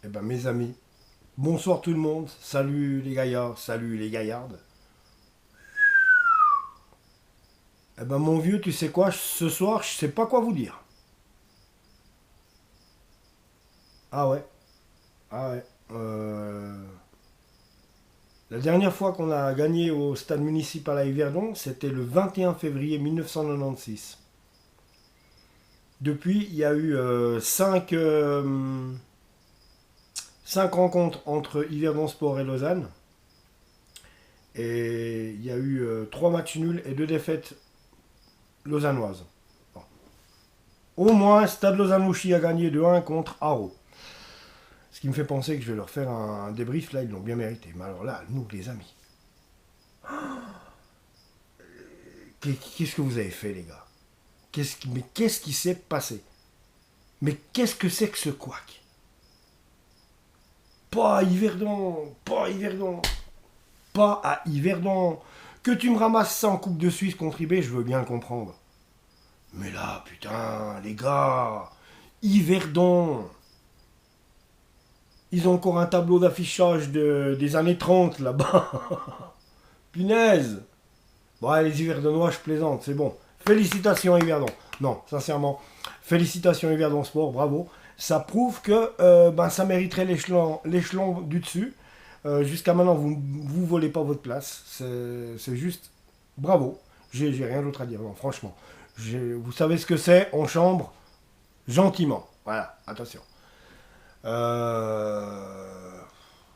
Eh ben mes amis, bonsoir tout le monde, salut les gaillards, salut les gaillardes. Eh ben mon vieux, tu sais quoi, ce soir, je sais pas quoi vous dire. Ah ouais, ah ouais. La dernière fois qu'on a gagné au stade municipal à Yverdon, c'était le 21 février 1996. Depuis, il y a eu 5 rencontres entre Yverdon Sport et Lausanne. Et il y a eu 3 matchs nuls et 2 défaites lausannoises. Bon. Au moins, Stade Lausanne-Ouchy a gagné 2-1 contre Haro. Ce qui me fait penser que je vais leur faire un débrief, là, ils l'ont bien mérité. Mais alors là, nous, les amis, qu'est-ce que vous avez fait, les gars? Mais qu'est-ce qui s'est passé? Mais qu'est-ce que c'est que ce couac? Pas à Yverdon, pas à Yverdon, pas à Yverdon. Que tu me ramasses ça en Coupe de Suisse contre IB, je veux bien le comprendre. Mais là, putain, les gars, Yverdon, ils ont encore un tableau d'affichage des années 30 là-bas. Punaise. Bon, allez, les Yverdonois, je plaisante, c'est bon. Félicitations Yverdon. Non, sincèrement, félicitations Yverdon Sport, bravo. Ça prouve que ça mériterait l'échelon du dessus. Jusqu'à maintenant, vous ne volez pas votre place. C'est juste bravo. J'ai rien d'autre à dire, non, franchement. Vous savez ce que c'est, on chambre gentiment. Voilà, attention.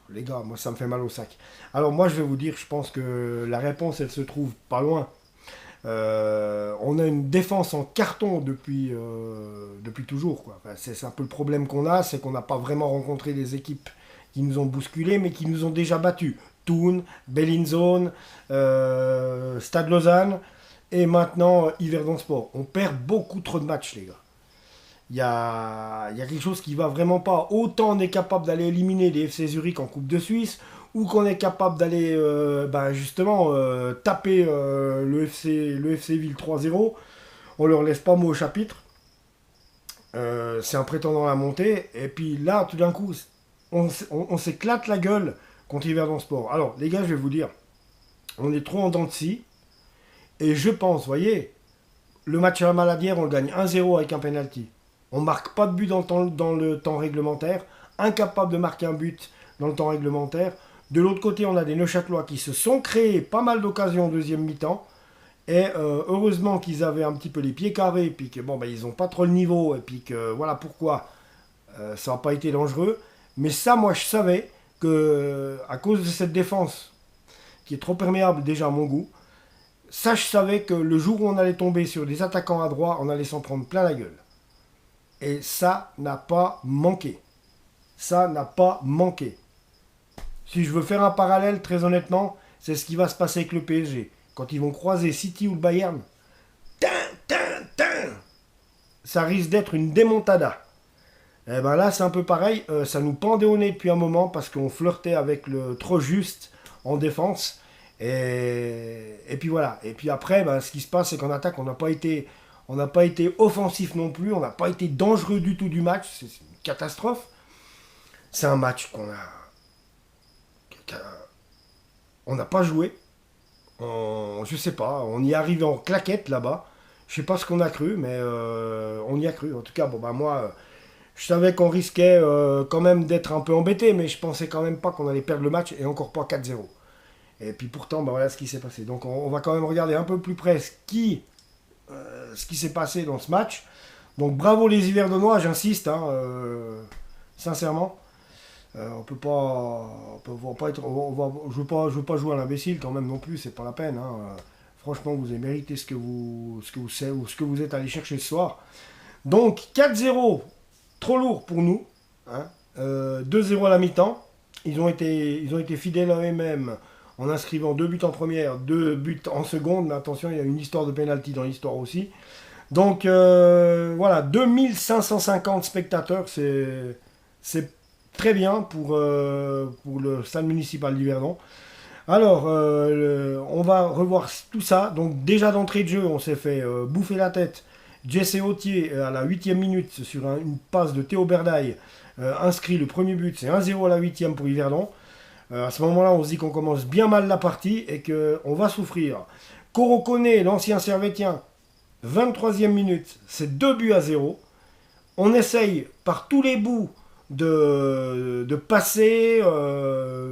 Les gars, moi ça me fait mal au sac. Alors moi je vais vous dire, je pense que la réponse elle se trouve pas loin. On a une défense en carton depuis toujours, quoi. Enfin, c'est un peu le problème qu'on a, c'est qu'on n'a pas vraiment rencontré des équipes qui nous ont bousculés, mais qui nous ont déjà battus. Thun, Bellinzone, Stade Lausanne, et maintenant Yverdon Sport. On perd beaucoup trop de matchs, les gars. Il y a quelque chose qui va vraiment pas. Autant on est capable d'aller éliminer les FC Zurich en Coupe de Suisse, ou qu'on est capable d'aller justement taper le FC Ville 3-0. On leur laisse pas mot au chapitre. C'est un prétendant à la montée. Et puis là, tout d'un coup, on s'éclate la gueule contre Yverdon Sport. Alors, les gars, je vais vous dire, on est trop en dents de scie. Et je pense, voyez, le match à la Maladière, on le gagne 1-0 avec un penalty. On ne marque pas de but dans le temps réglementaire. Incapable de marquer un but dans le temps réglementaire. De l'autre côté, on a des Neuchâtelois qui se sont créés pas mal d'occasions en deuxième mi-temps. Et heureusement qu'ils avaient un petit peu les pieds carrés. Et puis que ils n'ont pas trop le niveau. Et puis que voilà pourquoi ça n'a pas été dangereux. Mais ça, moi, je savais que à cause de cette défense qui est trop perméable déjà à mon goût, ça, je savais que le jour où on allait tomber sur des attaquants à droite, on allait s'en prendre plein la gueule. Et ça n'a pas manqué. Ça n'a pas manqué. Si je veux faire un parallèle, très honnêtement, c'est ce qui va se passer avec le PSG. Quand ils vont croiser City ou le Bayern, tin, tin, tin, ça risque d'être une démontada. Et ben là, c'est un peu pareil. Ça nous pendait au nez depuis un moment parce qu'on flirtait avec le trop juste en défense. Et puis voilà. Et puis après, ce qui se passe, c'est qu'en attaque, on n'a pas été offensif non plus. On n'a pas été dangereux du tout du match. C'est une catastrophe. C'est un match on n'a pas joué. Je sais pas. On y est arrivé en claquette là-bas. Je sais pas ce qu'on a cru, mais on y a cru. En tout cas, moi, je savais qu'on risquait quand même d'être un peu embêté, mais je pensais quand même pas qu'on allait perdre le match et encore pas 4-0. Et puis pourtant, voilà ce qui s'est passé. Donc on va quand même regarder un peu plus près ce qui s'est passé dans ce match. Donc bravo les Yverdonois, j'insiste, sincèrement. On va pas être, je veux pas jouer à l'imbécile quand même non plus, c'est pas la peine. Franchement, vous avez mérité ce que vous êtes allé chercher ce soir. Donc 4-0, trop lourd pour nous. 2-0 à la mi-temps. Ils ont été fidèles à eux-mêmes en inscrivant 2 buts en première, 2 buts en seconde. Mais attention, il y a une histoire de pénalty dans l'histoire aussi. Donc voilà, 2550 spectateurs, c'est très bien pour le stade municipal d'Yverdon. Alors, on va revoir tout ça. Donc déjà d'entrée de jeu, on s'est fait bouffer la tête. Jesse Autier à la 8e minute sur une passe de Théo Berdaille inscrit le premier but. C'est 1-0 à la 8e pour Yverdon. À ce moment-là, on se dit qu'on commence bien mal la partie et qu'on va souffrir. Corocone, l'ancien Servetien, 23e minute, c'est 2 buts à 0. On essaye par tous les bouts de passer,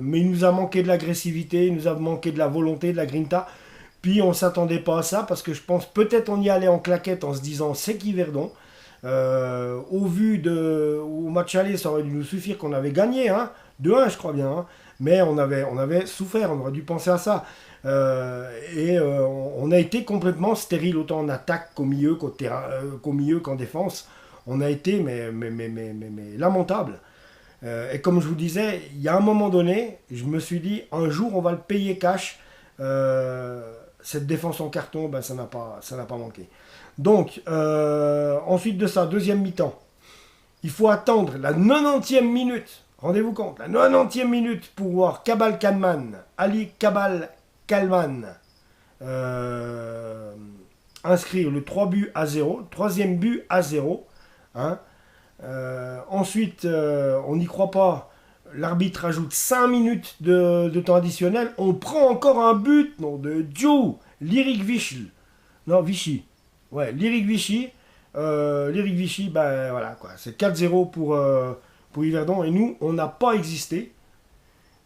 mais il nous a manqué de l'agressivité, il nous a manqué de la volonté, de la grinta. Puis on ne s'attendait pas à ça parce que je pense peut-être on y allait en claquette en se disant c'est qui Verdon. Au match aller, ça aurait dû nous suffire qu'on avait gagné, hein, 2-1 je crois bien, hein. Mais on avait souffert, on aurait dû penser à ça. On a été complètement stérile, autant en attaque qu'au milieu qu'en défense. On a été mais lamentable. Et comme je vous disais, il y a un moment donné, je me suis dit, un jour on va le payer cash. Cette défense en carton, ben, ça n'a pas manqué. Donc, ensuite de ça, deuxième mi-temps, il faut attendre la 90e minute. Rendez-vous compte, la 90e minute pour voir Kabal Kalman, Ali Kabal Kalman, inscrire le 3 buts à 0, troisième but à 0. Hein. Ensuite, on n'y croit pas. L'arbitre ajoute 5 minutes de temps additionnel. On prend encore un but, non, de Joe, Lyric Vichy. Non, Vichy. Ouais, Lyric Vichy. Lyric Vichy, ben voilà, quoi. C'est 4-0 pour Yverdon. Et nous, on n'a pas existé.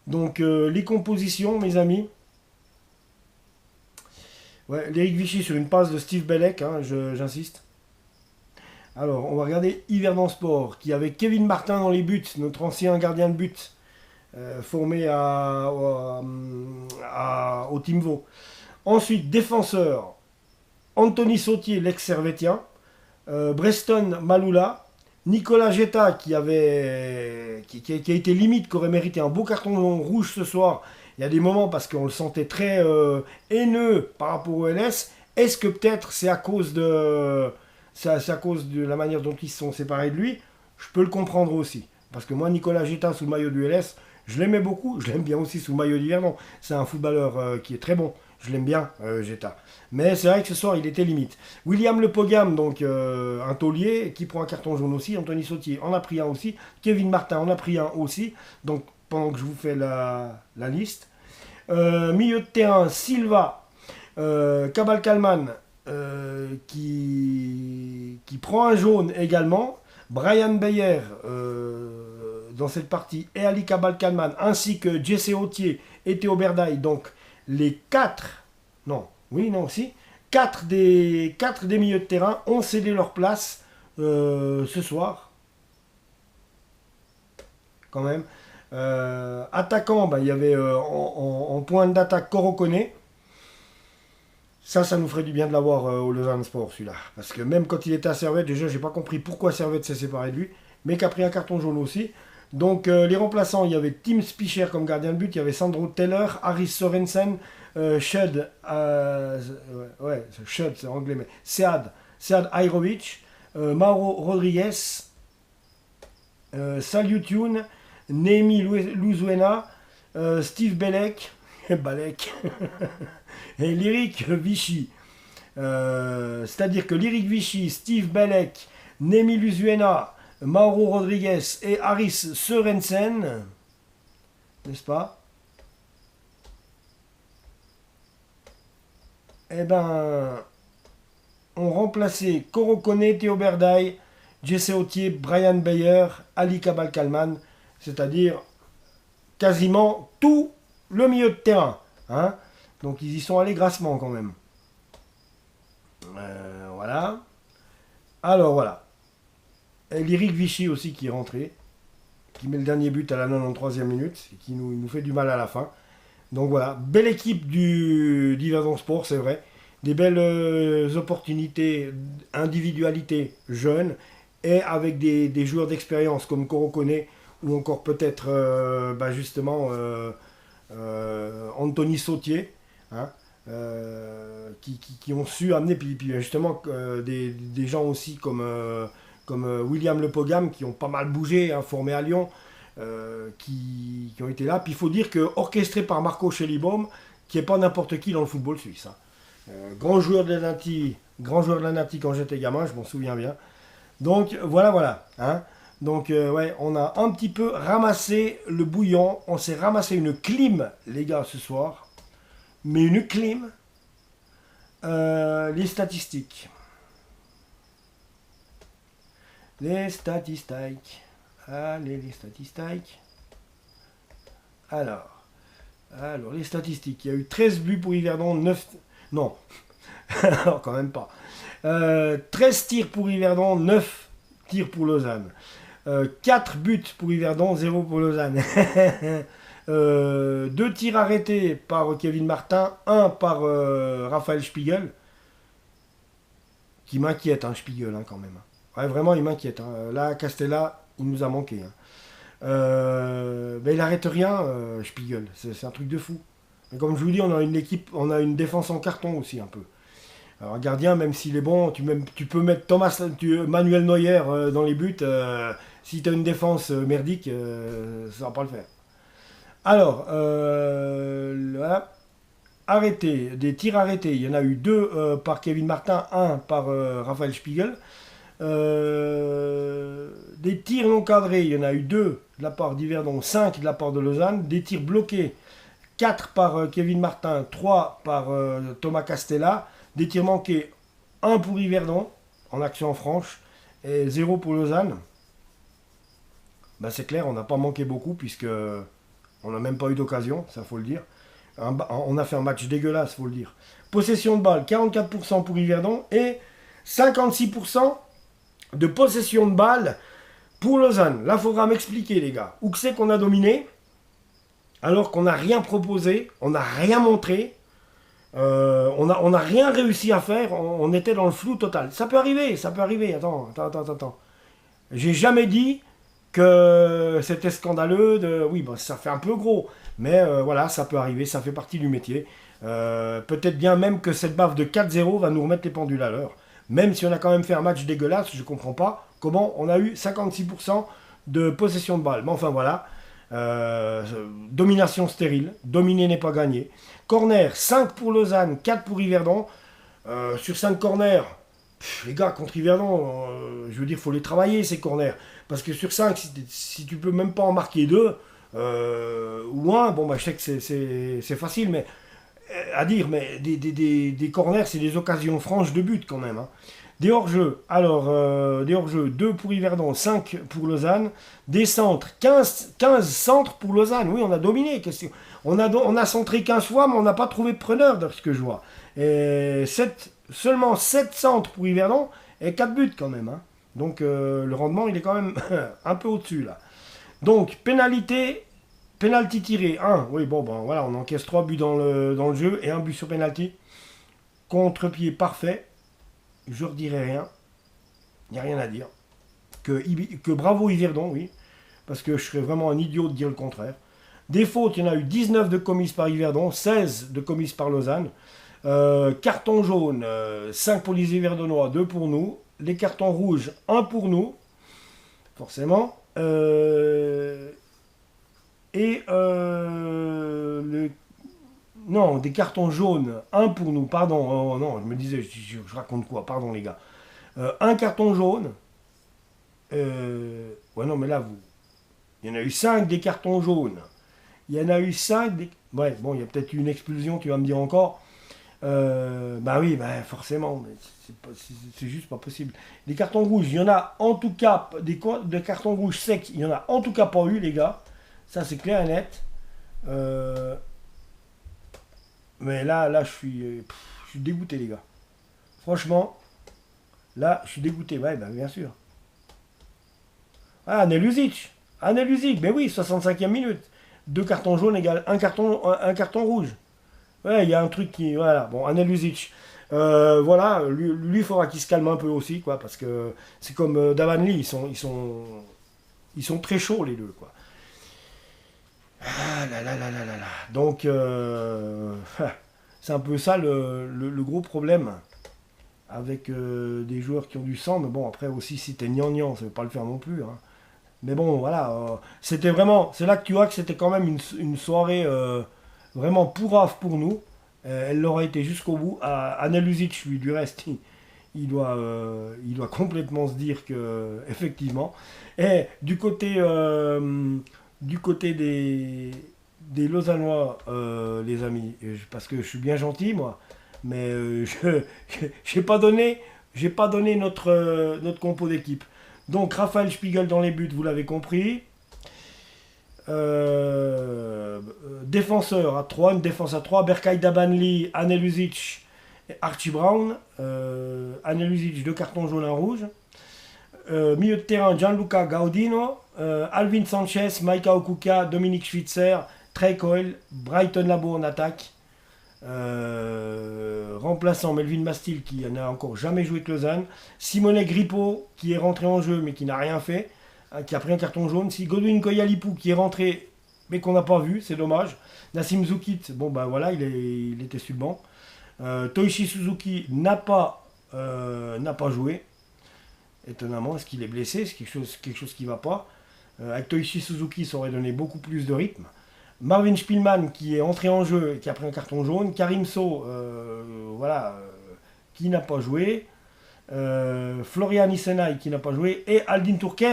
Donc, les compositions, mes amis. Ouais, Lyric Vichy sur une passe de Steve Bellec, hein, j'insiste. Alors, on va regarder Yverdon Sport, qui avait Kevin Martin dans les buts, notre ancien gardien de but, formé au Team Vaux. Ensuite, défenseur, Anthony Sautier, l'ex-servétien, Breston Malula, Nicolas Getta, qui a été limite, qui aurait mérité un beau carton rouge ce soir. Il y a des moments parce qu'on le sentait très haineux par rapport au LS. Est-ce que peut-être c'est à cause de la manière dont ils se sont séparés de lui? Je peux le comprendre aussi. Parce que moi, Nicolas Getta sous le maillot du LS, je l'aimais beaucoup. Je l'aime bien aussi sous le maillot d'Yverdon. C'est un footballeur qui est très bon. Je l'aime bien, Getta. Mais c'est vrai que ce soir, il était limite. William Le Pogam, donc un taulier, qui prend un carton jaune aussi. Anthony Sautier en a pris un aussi. Kevin Martin en a pris un aussi. Donc, pendant que je vous fais la liste. Milieu de terrain, Silva, Kabal Kalman, qui prend un jaune également. Brian Beyer dans cette partie et Ali Kabal Kalman ainsi que Jesse Autier et Théo Berdaille. Donc les 4 des milieux de terrain ont cédé leur place ce soir. Quand même. Attaquant, il y avait en point d'attaque Corocone. Ça nous ferait du bien de l'avoir au Lausanne Sport, celui-là. Parce que même quand il était à Servette, déjà, j'ai pas compris pourquoi Servette s'est séparé de lui, mais qui a pris un carton jaune aussi. Donc, les remplaçants, il y avait Tim Spicher comme gardien de but, il y avait Sandro Teller, Harris Sorensen, Shud, Shud, c'est anglais, mais Sead Ajrovic, Mauro Rodriguez, Salyutune, Nemi Luzuena, Steve Bellec, Balek, et Lyric Vichy. C'est-à-dire que Lyric Vichy, Steve Bellec, Nemi Luzuena, Mauro Rodriguez et Harris Sorensen, n'est-ce pas? Eh ben, ont remplacé Corocone, Théo Berdaille, Jesse Autier, Brian Beyer, Ali Kabal Kalman, c'est-à-dire quasiment tout le milieu de terrain. Hein. Donc ils y sont allés grassement quand même. Voilà. Alors voilà. Et Lyric Vichy aussi qui est rentré, qui met le dernier but à la 93e minute, et qui nous fait du mal à la fin. Donc voilà, belle équipe d'Yverdon Sport, c'est vrai. Des belles opportunités, individualités jeunes, et avec des joueurs d'expérience comme Corocone, ou encore peut-être justement Anthony Sautier, hein, qui ont su amener, puis justement des gens aussi comme William Le Pogam, qui ont pas mal bougé, hein, formé à Lyon, qui ont été là. Puis il faut dire que orchestré par Marco Schellibaum, qui n'est pas n'importe qui dans le football suisse. Hein. Grand joueur de la Nati quand j'étais gamin, je m'en souviens bien. Donc voilà. Hein. Donc ouais, on a un petit peu ramassé le bouillon. On s'est ramassé une clim, les gars, ce soir. Mais une clim. Les statistiques. Les statistiques. Allez, les statistiques. Alors, les statistiques. Il y a eu 13 buts pour Yverdon, 9... Non, non, quand même pas. 13 tirs pour Yverdon, 9 tirs pour Lausanne. 4 buts pour Yverdon, 0 pour Lausanne. 2 tirs arrêtés par Kevin Martin, 1 par Raphaël Spiegel. Qui m'inquiète, hein, Spiegel, hein, quand même. Ouais, vraiment, il m'inquiète. Hein. Là, Castella, il nous a manqué. Hein. Mais il n'arrête rien, Spiegel. C'est un truc de fou. Et comme je vous dis, on a une équipe, on a une défense en carton aussi un peu. Alors, un gardien, même s'il est bon, tu peux mettre Manuel Neuer dans les buts. Si tu as une défense merdique, ça va pas le faire. Alors, là, des tirs arrêtés. Il y en a eu 2 par Kevin Martin, 1 par Raphaël Spiegel. Des tirs non cadrés, il y en a eu 2 de la part d'Yverdon, 5 de la part de Lausanne. Des tirs bloqués, 4 par Kevin Martin, 3 par Thomas Castella. Des tirs manqués, 1 pour Yverdon en action franche et 0 pour Lausanne. Ben c'est clair, on n'a pas manqué beaucoup puisque on n'a même pas eu d'occasion, ça faut le dire. On a fait un match dégueulasse, faut le dire. Possession de balle, 44% pour Yverdon et 56% de possession de balle pour Lausanne. Là, il faudra m'expliquer, les gars. Où que c'est qu'on a dominé, alors qu'on n'a rien proposé, on n'a rien montré, on n'a rien réussi à faire, on était dans le flou total. Ça peut arriver. Attends. J'ai jamais dit que c'était scandaleux. Oui, bah, ça fait un peu gros. Mais voilà, ça peut arriver, ça fait partie du métier. Peut-être bien même que cette baffe de 4-0 va nous remettre les pendules à l'heure. Même si on a quand même fait un match dégueulasse, je ne comprends pas comment on a eu 56% de possession de balle. Mais enfin voilà, domination stérile, dominer n'est pas gagné. Corner, 5 pour Lausanne, 4 pour Yverdon. Sur 5 corners, les gars, contre Yverdon, je veux dire, il faut les travailler ces corners. Parce que sur 5, si tu peux même pas en marquer 2, ou 1, bon bah je sais que c'est facile, mais à dire, mais des corners, c'est des occasions franches de but quand même. Hein. Des hors-jeux, alors, des hors-jeux, 2 pour Yverdon, 5 pour Lausanne. Des centres, 15 centres pour Lausanne. Oui, on a dominé. On a centré 15 fois, mais on n'a pas trouvé de preneur, de ce que je vois. Et seulement 7 centres pour Yverdon et 4 buts quand même. Hein. Donc, le rendement, il est quand même un peu au-dessus, là. Donc, Penalty tiré, 1. Oui, bon, voilà, on encaisse 3 buts dans le jeu et 1 but sur penalty. Contre-pied parfait. Je ne redirai rien. Il n'y a rien à dire. Que bravo Yverdon, oui. Parce que je serais vraiment un idiot de dire le contraire. Des fautes, il y en a eu 19 de commises par Yverdon, 16 de commises par Lausanne. Carton jaune, 5 pour les Yverdonois, 2 pour nous. Les cartons rouges, 1 pour nous. Forcément. Non, des cartons jaunes, 1 pour nous, pardon, oh, non, je me disais, je raconte quoi, pardon les gars. Un carton jaune, ouais non mais là, il y en a eu 5 des cartons jaunes, il y en a eu 5 des... Ouais, bon, il y a peut-être eu une expulsion, tu vas me dire encore. Bah oui, bah forcément, mais c'est juste pas possible. Les cartons rouges, il y en a en tout cas, des cartons rouges secs, il y en a en tout cas pas eu les gars. Ça c'est clair et net. Mais là je suis dégoûté les gars. Franchement, là je suis dégoûté. Ouais, bah, bien sûr. Ah, Anelusic, mais oui, 65e minute. 2 cartons jaunes égale un carton rouge. Ouais, il y a un truc qui... Voilà, bon, Anelusic. Voilà, lui il faudra qu'il se calme un peu aussi, quoi, parce que c'est comme Davanli, ils sont très chauds les deux, quoi. Ah là là là là là là. Donc, c'est un peu ça le gros problème avec des joueurs qui ont du sang. Mais bon, après aussi, si t'es gnangnan, ça veut pas le faire non plus. Hein. Mais bon, voilà, c'était vraiment, c'est là que tu vois que c'était quand même une soirée vraiment pourrave pour nous. Elle l'aura été jusqu'au bout. Anel Luzic, lui, du reste, il doit complètement se dire que, effectivement. Et du côté des Lausannois, les amis, parce que je suis bien gentil, moi, mais j'ai pas donné, j'ai pas donné notre compo d'équipe. Donc Raphaël Spiegel dans les buts, vous l'avez compris. Défenseur à 3, une défense à 3, Berkay Dabanli, Anel Luzic et Archie Brown. Anel Luzic, 2 cartons jaunes, un rouge. Milieu de terrain, Gianluca Gaudino, Alvin Sanchez, Maika Okuka, Dominique Schwitzer, Trey Coyle, Brighton Labo en attaque. Remplaçant Melvin Mastil qui n'a encore jamais joué avec Lausanne. Simone Grippo qui est rentré en jeu mais qui n'a rien fait, qui a pris un carton jaune. Si Godwin Koyalipou qui est rentré mais qu'on n'a pas vu, c'est dommage. Nassim Zoukit, bon ben voilà, il était sur le banc. Toichi Suzuki n'a pas joué. Étonnamment, est-ce qu'il est blessé? C'est quelque chose qui ne va pas. Avec Toichi Suzuki, ça aurait donné beaucoup plus de rythme. Marvin Spielmann qui est entré en jeu et qui a pris un carton jaune. Karim So, qui n'a pas joué. Florian Isenay qui n'a pas joué. Et Aldin Turques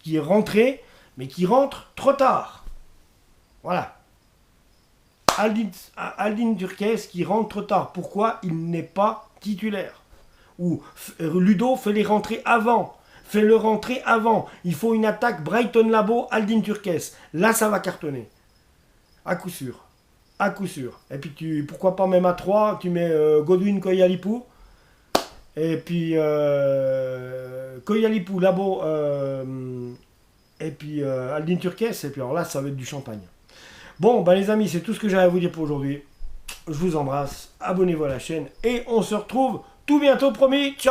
qui est rentré, mais qui rentre trop tard. Voilà. Aldin Turques qui rentre trop tard. Pourquoi il n'est pas titulaire? Ou Ludo, fais-le rentrer avant. Fais-le rentrer avant. Il faut une attaque Brighton Labo, Aldin Turques. Là, ça va cartonner. À coup sûr. À coup sûr. Et puis, pourquoi pas même à 3, tu mets Godwin Koyalipou. Et puis, Koyalipou, Labo, et puis Aldin Turques. Et puis, alors là, ça va être du champagne. Bon, ben les amis, c'est tout ce que j'avais à vous dire pour aujourd'hui. Je vous embrasse. Abonnez-vous à la chaîne. Et on se retrouve tout bientôt, promis. Ciao!